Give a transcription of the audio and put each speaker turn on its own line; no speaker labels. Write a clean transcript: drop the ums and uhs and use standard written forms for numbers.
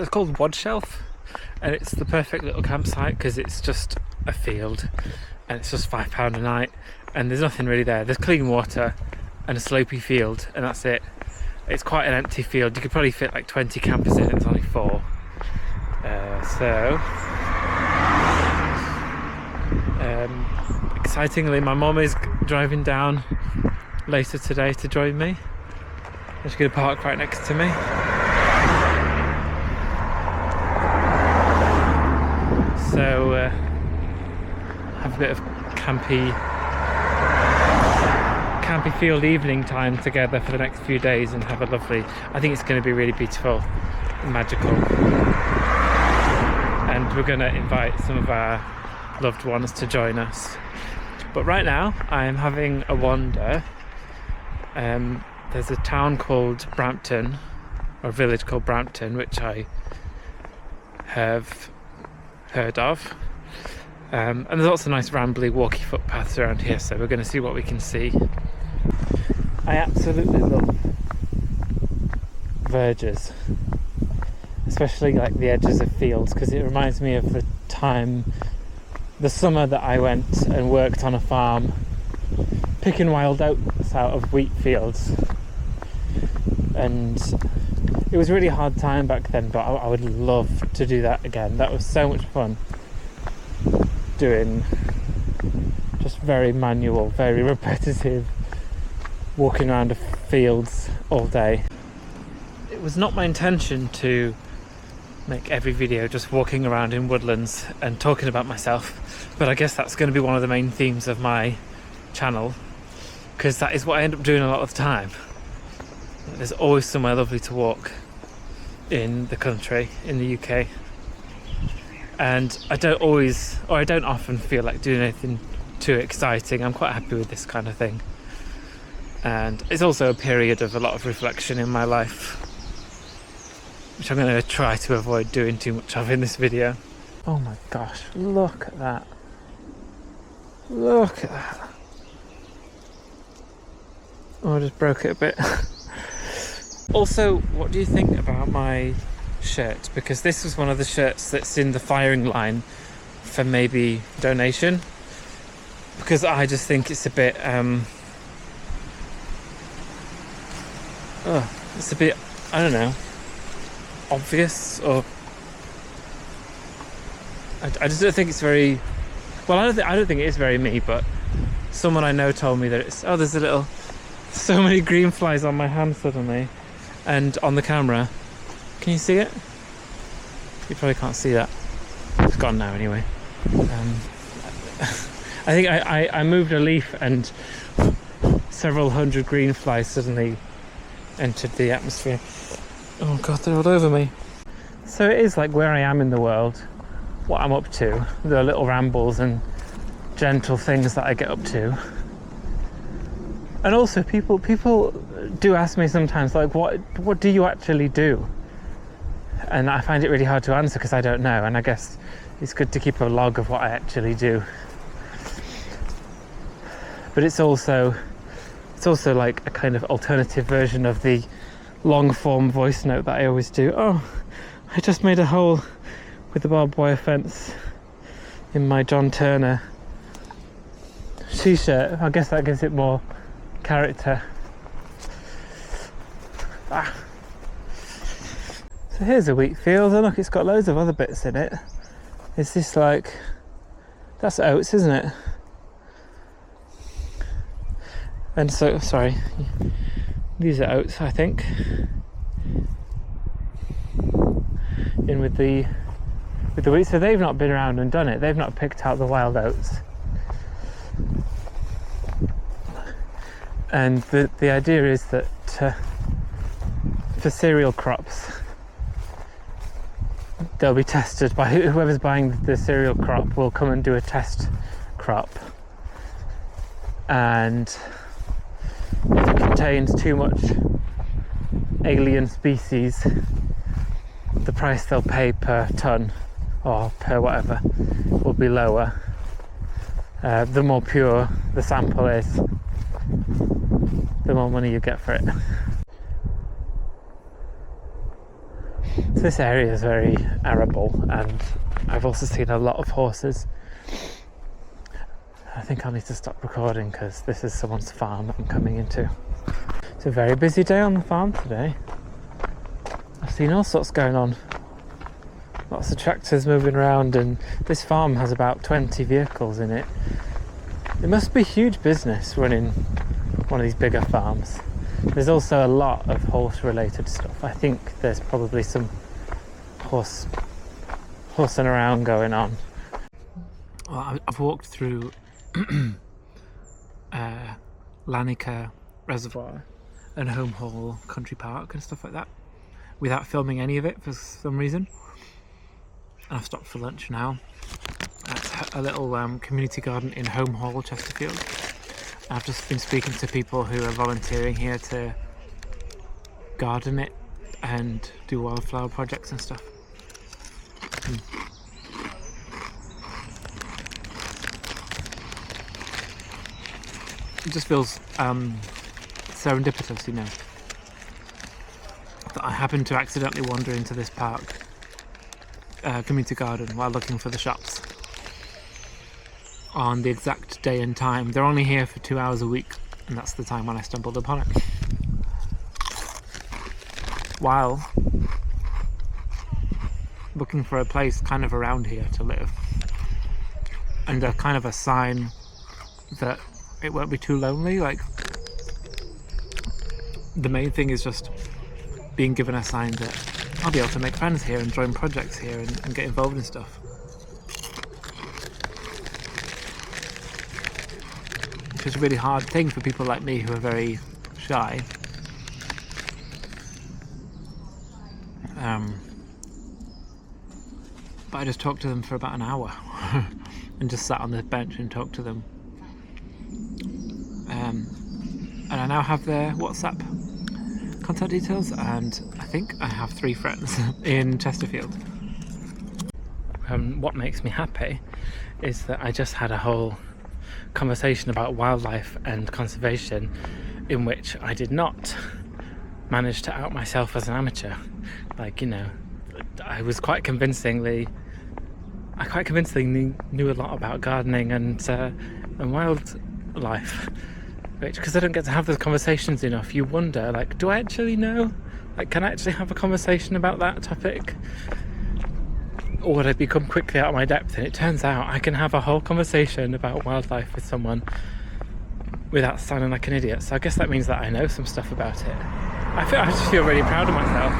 It's called Wadshelf, and it's the perfect little campsite because it's just a field and it's just £5 a night and there's nothing really there. There's clean water and a slopey field, and that's it. It's quite an empty field. You could probably fit like 20 campers in it. There's only 4. Excitingly, my mum is driving down later today to join me. She's going to park right next to me. So have a bit of campy field evening time together for the next few days and have a lovely, I think it's going to be really beautiful and magical. And we're going to invite some of our loved ones to join us. But right now I'm having a wander. There's a town called Brampton, or a village called Brampton, which I have heard of. And there's lots of nice rambly walky footpaths around here, so we're going to see what we can see. I absolutely love verges, especially like the edges of fields, because it reminds me of the summer that I went and worked on a farm picking wild oats out of wheat fields, and it was a really hard time back then, but I would love to do that again. That was so much fun, doing just very manual, very repetitive walking around the fields all day. It was not my intention to make every video just walking around in woodlands and talking about myself, but I guess that's going to be one of the main themes of my channel, because that is what I end up doing a lot of the time. There's always somewhere lovely to walk in the country, in the UK, and I don't often feel like doing anything too exciting. I'm quite happy with this kind of thing, and it's also a period of a lot of reflection in my life, which I'm going to try to avoid doing too much of in this video. Oh my gosh, look at that. Look at that. Oh, I just broke it a bit. Also, what do you think about my shirt? Because this was one of the shirts that's in the firing line for maybe donation. Because I just think it's a bit, it's a bit, I don't know, obvious, or I just don't think it's very, well, I don't think it is very me, but someone I know told me that it's, there's so many green flies on my hand suddenly, and on the camera. Can you see it? You probably can't see that. It's gone now anyway. I think I moved a leaf and several hundred green flies suddenly entered the atmosphere. Oh god, they're all over me. So it is like where I am in the world, what I'm up to, the little rambles and gentle things that I get up to. And also people do ask me sometimes, like, what do you actually do? And I find it really hard to answer because I don't know, and I guess it's good to keep a log of what I actually do. But it's also like a kind of alternative version of the long form voice note that I always do. Oh, I just made a hole with the barbed wire fence in my John Turner t-shirt. I guess that gives it more character. So here's a wheat field, and look, it's got loads of other bits in it. Is this like, that's oats, isn't it? And so, sorry, these are oats, I think. In with the wheat, so they've not been around and done it. They've not picked out the wild oats. And the idea is that for cereal crops, they'll be tested by whoever's buying the cereal crop will come and do a test crop, and if it contains too much alien species, the price they'll pay per ton or per whatever will be lower. The more pure the sample is, the more money you get for it. So This area is very arable, and I've also seen a lot of horses. I think I'll need to stop recording because this is someone's farm that I'm coming into. It's a very busy day on the farm today. I've seen all sorts going on. Lots of tractors moving around, and this farm has about 20 vehicles in it. It must be huge business running one of these bigger farms. There's also a lot of horse-related stuff. I think there's probably some horsing around going on. Well, I've walked through Lanica Reservoir and Home Hall Country Park and stuff like that without filming any of it for some reason. And I've stopped for lunch now at a little community garden in Home Hall, Chesterfield. I've just been speaking to people who are volunteering here to garden it and do wildflower projects and stuff. It just feels serendipitous, you know, that I happened to accidentally wander into this park, community garden, while looking for the shops on the exact day and time. They're only here for 2 hours a week, and that's the time when I stumbled upon it. While looking for a place kind of around here to live, and a kind of a sign that it won't be too lonely. Like, the main thing is just being given a sign that I'll be able to make friends here and join projects here and get involved in stuff. Which is a really hard thing for people like me who are very shy. But I just talked to them for about an hour and just sat on the bench and talked to them. And I now have their WhatsApp contact details, and I think I have 3 friends in Chesterfield. What makes me happy is that I just had a whole conversation about wildlife and conservation in which I did not manage to out myself as an amateur. Like, you know, I quite convincingly knew a lot about gardening and wildlife. Which, because I don't get to have those conversations enough, you wonder, like, do I actually know? Like, can I actually have a conversation about that topic? Or would I become quickly out of my depth? And it turns out I can have a whole conversation about wildlife with someone without sounding like an idiot. So I guess that means that I know some stuff about it. I just feel really proud of myself.